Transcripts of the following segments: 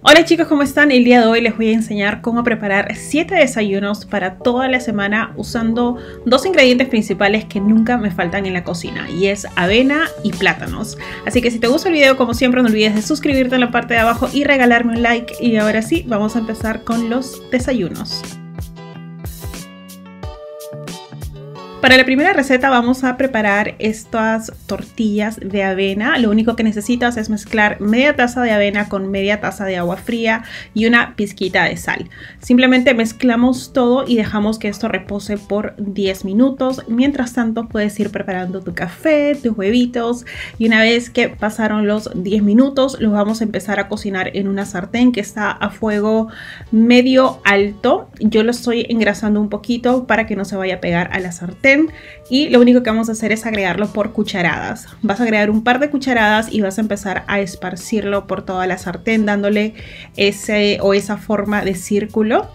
Hola chicos, ¿cómo están? El día de hoy les voy a enseñar cómo preparar 7 desayunos para toda la semana usando dos ingredientes principales que nunca me faltan en la cocina, y es avena y plátanos. Así que si te gusta el video, como siempre, no olvides de suscribirte en la parte de abajo y regalarme un like. Y ahora sí, vamos a empezar con los desayunos. Para la primera receta vamos a preparar estas tortillas de avena. Lo único que necesitas es mezclar media taza de avena con media taza de agua fría y una pizquita de sal. Simplemente mezclamos todo y dejamos que esto repose por 10 minutos. Mientras tanto puedes ir preparando tu café, tus huevitos, y una vez que pasaron los 10 minutos los vamos a empezar a cocinar en una sartén que está a fuego medio alto. Yo lo estoy engrasando un poquito para que no se vaya a pegar a la sartén. Y lo único que vamos a hacer es agregarlo por cucharadas. Vas a agregar un par de cucharadas y vas a empezar a esparcirlo por toda la sartén, dándole esa forma de círculo.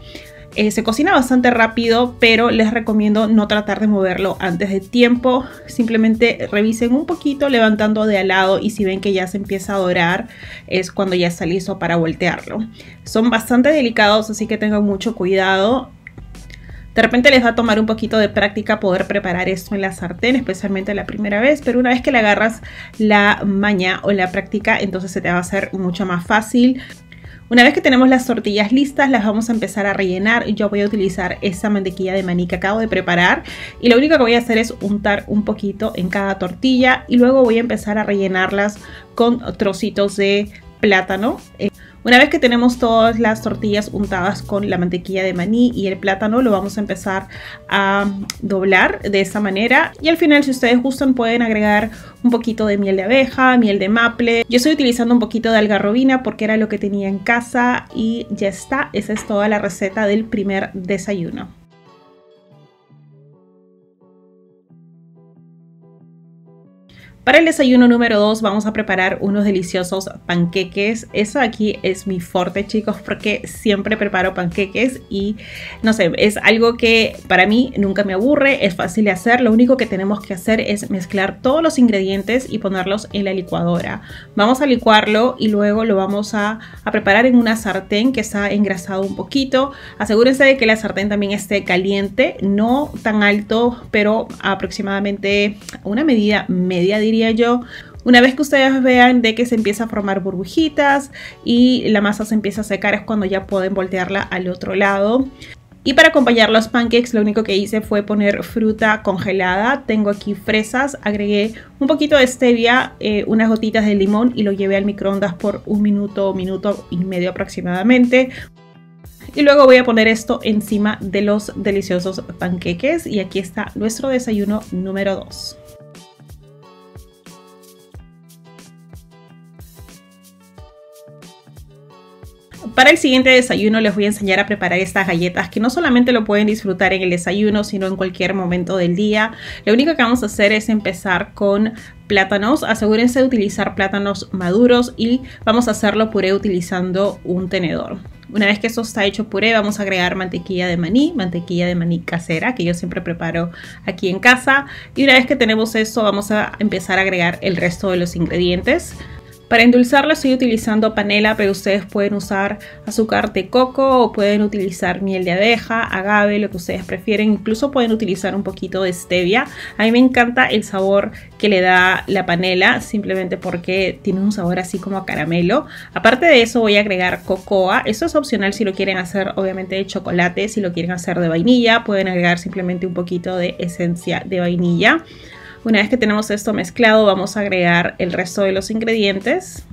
Se cocina bastante rápido, pero les recomiendo no tratar de moverlo antes de tiempo. Simplemente revisen un poquito levantando de al lado, y si ven que ya se empieza a dorar es cuando ya está listo para voltearlo. Son bastante delicados, así que tengan mucho cuidado. De repente les va a tomar un poquito de práctica poder preparar esto en la sartén, especialmente la primera vez, pero una vez que le agarras la maña o la práctica, entonces se te va a hacer mucho más fácil. Una vez que tenemos las tortillas listas, las vamos a empezar a rellenar. Yo voy a utilizar esa mantequilla de maní que acabo de preparar, y lo único que voy a hacer es untar un poquito en cada tortilla, y luego voy a empezar a rellenarlas con trocitos de plátano. Una vez que tenemos todas las tortillas untadas con la mantequilla de maní y el plátano, lo vamos a empezar a doblar de esta manera, y al final, si ustedes gustan, pueden agregar un poquito de miel de abeja, miel de maple. Yo estoy utilizando un poquito de algarrobina porque era lo que tenía en casa, y ya está. Esa es toda la receta del primer desayuno. Para el desayuno número 2 vamos a preparar unos deliciosos panqueques. Eso aquí es mi fuerte, chicos, porque siempre preparo panqueques y no sé, es algo que para mí nunca me aburre, es fácil de hacer. Lo único que tenemos que hacer es mezclar todos los ingredientes y ponerlos en la licuadora. Vamos a licuarlo y luego lo vamos a preparar en una sartén que está engrasado un poquito. Asegúrense de que la sartén también esté caliente, no tan alto, pero aproximadamente una medida media, diría yo. Una vez que ustedes vean de que se empieza a formar burbujitas y la masa se empieza a secar, es cuando ya pueden voltearla al otro lado. Y para acompañar los pancakes, lo único que hice fue poner fruta congelada. Tengo aquí fresas, agregué un poquito de stevia, unas gotitas de limón, y lo llevé al microondas por un minuto y medio aproximadamente. Y luego voy a poner esto encima de los deliciosos panqueques, y aquí está nuestro desayuno número 2. Para el siguiente desayuno les voy a enseñar a preparar estas galletas, que no solamente lo pueden disfrutar en el desayuno, sino en cualquier momento del día. Lo único que vamos a hacer es empezar con plátanos. Asegúrense de utilizar plátanos maduros, y vamos a hacerlo puré utilizando un tenedor. Una vez que esto está hecho puré, vamos a agregar mantequilla de maní casera, que yo siempre preparo aquí en casa. Y una vez que tenemos esto, vamos a empezar a agregar el resto de los ingredientes. Para endulzarlo estoy utilizando panela, pero ustedes pueden usar azúcar de coco o pueden utilizar miel de abeja, agave, lo que ustedes prefieren. Incluso pueden utilizar un poquito de stevia. A mí me encanta el sabor que le da la panela, simplemente porque tiene un sabor así como a caramelo. Aparte de eso, voy a agregar cocoa. Esto es opcional si lo quieren hacer, obviamente, de chocolate. Si lo quieren hacer de vainilla, pueden agregar simplemente un poquito de esencia de vainilla. Una vez que tenemos esto mezclado, vamos a agregar el resto de los ingredientes.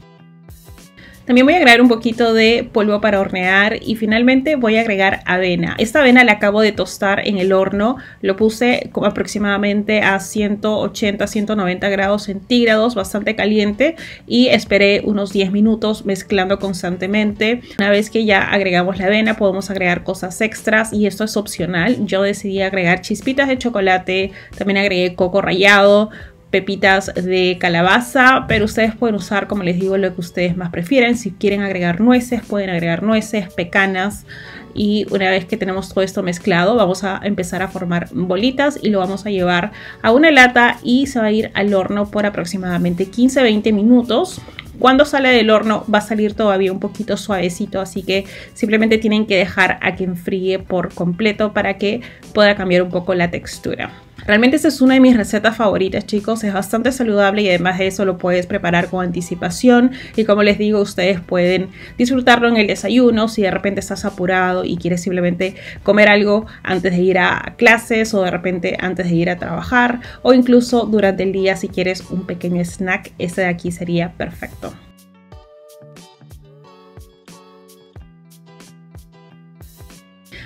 También voy a agregar un poquito de polvo para hornear, y finalmente voy a agregar avena. Esta avena la acabo de tostar en el horno. Lo puse aproximadamente a 180-190 grados centígrados, bastante caliente, y esperé unos 10 minutos mezclando constantemente. Una vez que ya agregamos la avena, podemos agregar cosas extras, y esto es opcional. Yo decidí agregar chispitas de chocolate, también agregué coco rallado, pepitas de calabaza, pero ustedes pueden usar, como les digo, lo que ustedes más prefieren. Si quieren agregar nueces, pueden agregar nueces, pecanas. Y una vez que tenemos todo esto mezclado, vamos a empezar a formar bolitas y lo vamos a llevar a una lata, y se va a ir al horno por aproximadamente 15-20 minutos. Cuando sale del horno va a salir todavía un poquito suavecito, así que simplemente tienen que dejar a que enfríe por completo para que pueda cambiar un poco la textura. Realmente esta es una de mis recetas favoritas, chicos, es bastante saludable y además de eso lo puedes preparar con anticipación y como les digo, ustedes pueden disfrutarlo en el desayuno si de repente estás apurado y quieres simplemente comer algo antes de ir a clases o de repente antes de ir a trabajar o incluso durante el día si quieres un pequeño snack, este de aquí sería perfecto.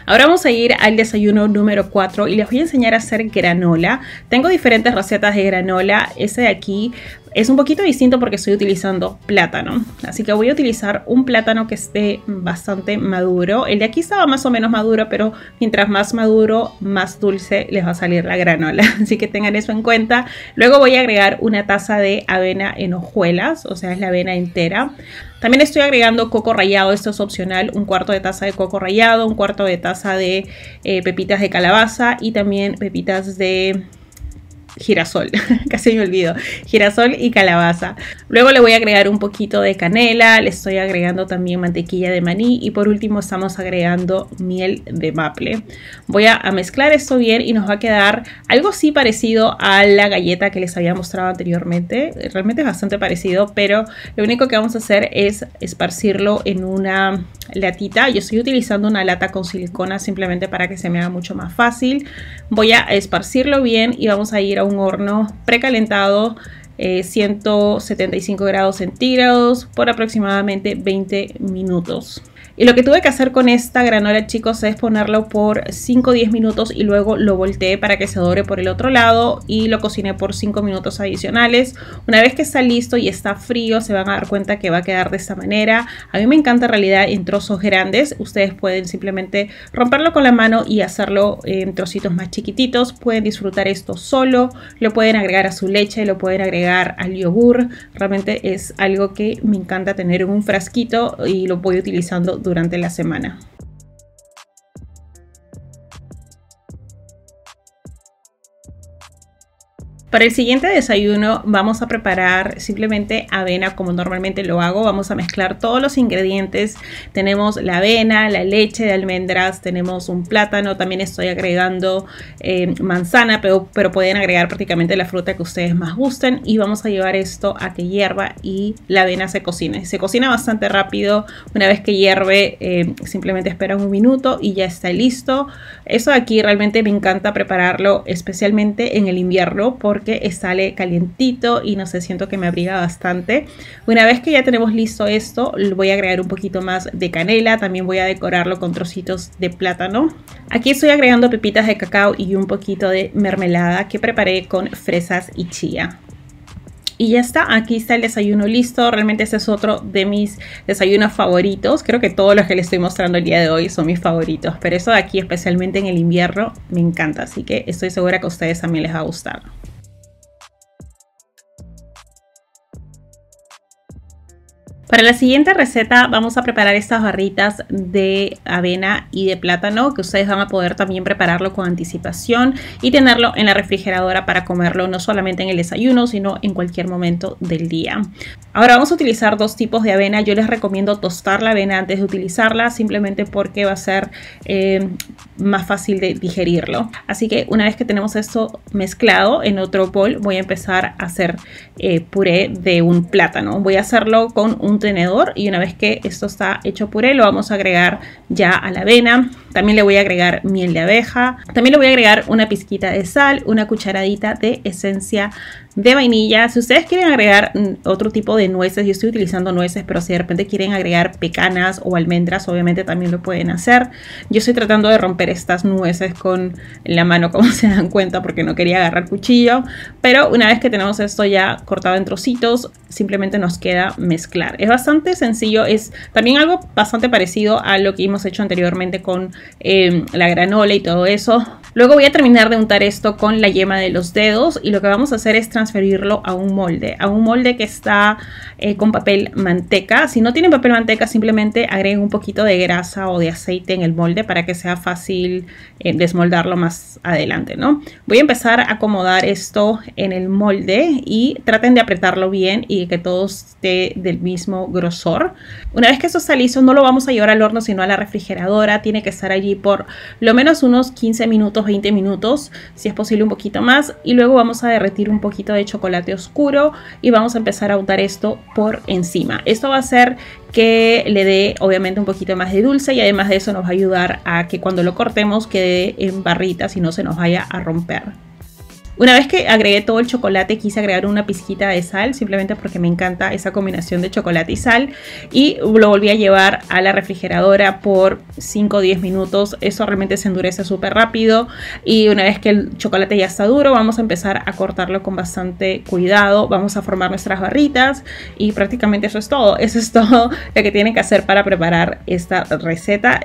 Ahora vamos a ir al desayuno número 4 y les voy a enseñar a hacer granola. Tengo diferentes recetas de granola. Ese de aquí es un poquito distinto porque estoy utilizando plátano. Así que voy a utilizar un plátano que esté bastante maduro. El de aquí estaba más o menos maduro, pero mientras más maduro, más dulce les va a salir la granola. Así que tengan eso en cuenta. Luego voy a agregar una taza de avena en hojuelas, o sea, es la avena entera. También estoy agregando coco rallado, esto es opcional, un cuarto de taza de coco rallado, un cuarto de taza de pepitas de calabaza y también pepitas de girasol, casi me olvido, girasol y calabaza. Luego le voy a agregar un poquito de canela, le estoy agregando también mantequilla de maní y por último estamos agregando miel de maple. Voy a mezclar esto bien y nos va a quedar algo así parecido a la galleta que les había mostrado anteriormente. Realmente es bastante parecido, pero lo único que vamos a hacer es esparcirlo en una latita. Yo estoy utilizando una lata con silicona simplemente para que se me haga mucho más fácil. Voy a esparcirlo bien y vamos a ir a un horno precalentado 175 grados centígrados por aproximadamente 20 minutos. Y lo que tuve que hacer con esta granola, chicos, es ponerlo por 5 o 10 minutos y luego lo volteé para que se dore por el otro lado y lo cociné por 5 minutos adicionales. Una vez que está listo y está frío, se van a dar cuenta que va a quedar de esta manera. A mí me encanta en realidad en trozos grandes. Ustedes pueden simplemente romperlo con la mano y hacerlo en trocitos más chiquititos. Pueden disfrutar esto solo, lo pueden agregar a su leche, lo pueden agregar al yogur. Realmente es algo que me encanta tener en un frasquito y lo voy utilizando durante la semana. Para el siguiente desayuno vamos a preparar simplemente avena como normalmente lo hago. Vamos a mezclar todos los ingredientes. Tenemos la avena, la leche de almendras, tenemos un plátano, también estoy agregando manzana, pero pueden agregar prácticamente la fruta que ustedes más gusten. Y vamos a llevar esto a que hierva y la avena se cocine. Se cocina bastante rápido. Una vez que hierve simplemente esperan un minuto y ya está listo. Eso de aquí realmente me encanta prepararlo especialmente en el invierno porque sale calientito y no sé, siento que me abriga bastante. Una vez que ya tenemos listo esto, voy a agregar un poquito más de canela, también voy a decorarlo con trocitos de plátano. Aquí estoy agregando pepitas de cacao y un poquito de mermelada que preparé con fresas y chía. Y ya está, aquí está el desayuno listo. Realmente este es otro de mis desayunos favoritos. Creo que todos los que les estoy mostrando el día de hoy son mis favoritos. Pero eso de aquí, especialmente en el invierno, me encanta. Así que estoy segura que a ustedes también les va a gustar. Para la siguiente receta vamos a preparar estas barritas de avena y de plátano que ustedes van a poder también prepararlo con anticipación y tenerlo en la refrigeradora para comerlo no solamente en el desayuno sino en cualquier momento del día. Ahora vamos a utilizar dos tipos de avena. Yo les recomiendo tostar la avena antes de utilizarla simplemente porque va a ser más fácil de digerirlo. Así que una vez que tenemos esto mezclado en otro bol voy a empezar a hacer puré de un plátano. Voy a hacerlo con un tenedor y una vez que esto está hecho puré lo vamos a agregar ya a la avena. También le voy a agregar miel de abeja, también le voy a agregar una pizquita de sal, una cucharadita de esencia de vainilla. Si ustedes quieren agregar otro tipo de nueces, yo estoy utilizando nueces, pero si de repente quieren agregar pecanas o almendras, obviamente también lo pueden hacer. Yo estoy tratando de romper estas nueces con la mano, como se dan cuenta, porque no quería agarrar cuchillo. Pero una vez que tenemos esto ya cortado en trocitos, simplemente nos queda mezclar. Es bastante sencillo, es también algo bastante parecido a lo que hemos hecho anteriormente con la granola y todo eso. Luego voy a terminar de untar esto con la yema de los dedos y lo que vamos a hacer es transferirlo a un molde que está con papel manteca. Si no tienen papel manteca, simplemente agreguen un poquito de grasa o de aceite en el molde para que sea fácil desmoldarlo más adelante, ¿no? Voy a empezar a acomodar esto en el molde y traten de apretarlo bien y que todo esté del mismo grosor. Una vez que esto está listo, no lo vamos a llevar al horno sino a la refrigeradora. Tiene que estar allí por lo menos unos 15 minutos, 20 minutos, si es posible un poquito más, y luego vamos a derretir un poquito de chocolate oscuro y vamos a empezar a untar esto por encima. Esto va a hacer que le dé obviamente un poquito más de dulce y además de eso nos va a ayudar a que cuando lo cortemos quede en barritas y no se nos vaya a romper. Una vez que agregué todo el chocolate, quise agregar una pizquita de sal, simplemente porque me encanta esa combinación de chocolate y sal. Y lo volví a llevar a la refrigeradora por 5 o 10 minutos. Eso realmente se endurece súper rápido. Y una vez que el chocolate ya está duro, vamos a empezar a cortarlo con bastante cuidado. Vamos a formar nuestras barritas y prácticamente eso es todo. Eso es todo lo que tienen que hacer para preparar esta receta.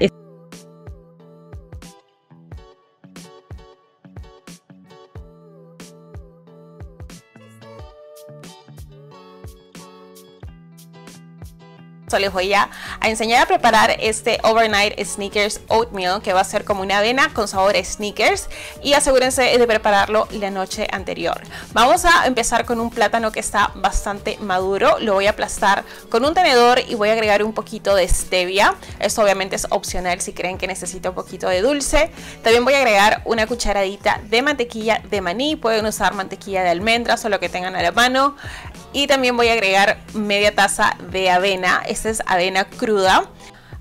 Les voy a enseñar a preparar este Overnight Snickers Oatmeal, que va a ser como una avena con sabor a Snickers, y asegúrense de prepararlo la noche anterior. Vamos a empezar con un plátano que está bastante maduro. Lo voy a aplastar con un tenedor y voy a agregar un poquito de stevia. Esto obviamente es opcional si creen que necesita un poquito de dulce. También voy a agregar una cucharadita de mantequilla de maní. Pueden usar mantequilla de almendras o lo que tengan a la mano. Y también voy a agregar media taza de avena. Esta es avena cruda.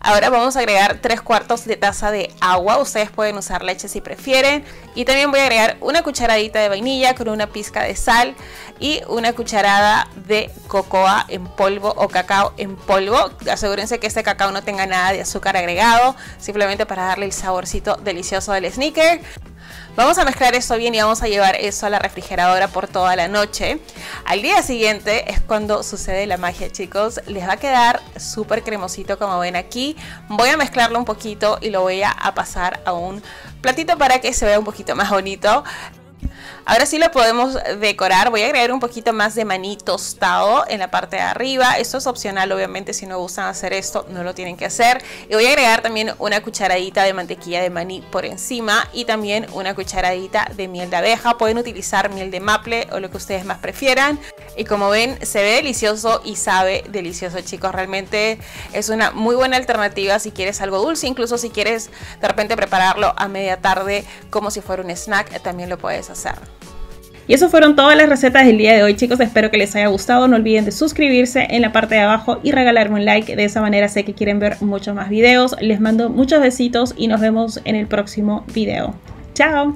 Ahora vamos a agregar 3/4 de taza de agua. Ustedes pueden usar leche si prefieren. Y también voy a agregar una cucharadita de vainilla con una pizca de sal y una cucharada de cocoa en polvo o cacao en polvo. Asegúrense que este cacao no tenga nada de azúcar agregado, simplemente para darle el saborcito delicioso del sneaker. Vamos a mezclar esto bien y vamos a llevar eso a la refrigeradora por toda la noche. Al día siguiente es cuando sucede la magia, chicos. Les va a quedar súper cremosito como ven aquí. Voy a mezclarlo un poquito y lo voy a pasar a un platito para que se vea un poquito más bonito. Ahora sí lo podemos decorar. Voy a agregar un poquito más de maní tostado en la parte de arriba. Esto es opcional, obviamente, si no gustan hacer esto no lo tienen que hacer. Y voy a agregar también una cucharadita de mantequilla de maní por encima y también una cucharadita de miel de abeja. Pueden utilizar miel de maple o lo que ustedes más prefieran. Y como ven, se ve delicioso y sabe delicioso, chicos. Realmente es una muy buena alternativa si quieres algo dulce. Incluso si quieres de repente prepararlo a media tarde como si fuera un snack, también lo puedes hacer. Y eso fueron todas las recetas del día de hoy, chicos. Espero que les haya gustado. No olviden de suscribirse en la parte de abajo y regalarme un like. De esa manera sé que quieren ver muchos más videos. Les mando muchos besitos y nos vemos en el próximo video. ¡Chao!